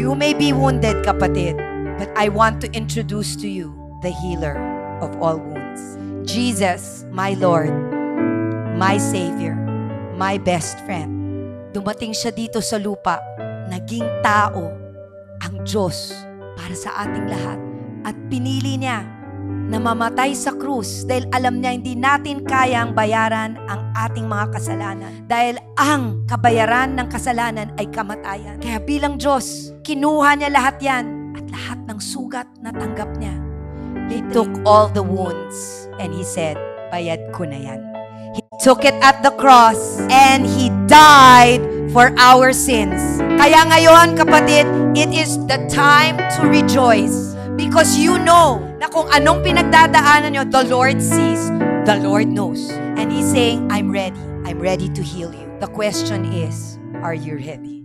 You may be wounded, kapatid, but I want to introduce to you the healer of all wounds. Jesus, my Lord, my Savior, my best friend. Dumating siya dito sa lupa, naging tao, ang Diyos para sa ating lahat. At pinili niya na mamatay sa krus dahil alam niya hindi natin kayang bayaran ang ating mga kasalanan. Dahil ang kabayaran ng kasalanan ay kamatayan. Kaya bilang Diyos, kinuha niya lahat yan at lahat ng sugat na tanggap niya. He took all the wounds and He said, bayad ko na yan. He took it at the cross and He died for our sins. Kaya ngayon, kapatid, it is the time to rejoice. Because you know na kung anong pinagdadaanan nyo, the Lord sees, the Lord knows. And He's saying, I'm ready to heal you. The question is, are you ready?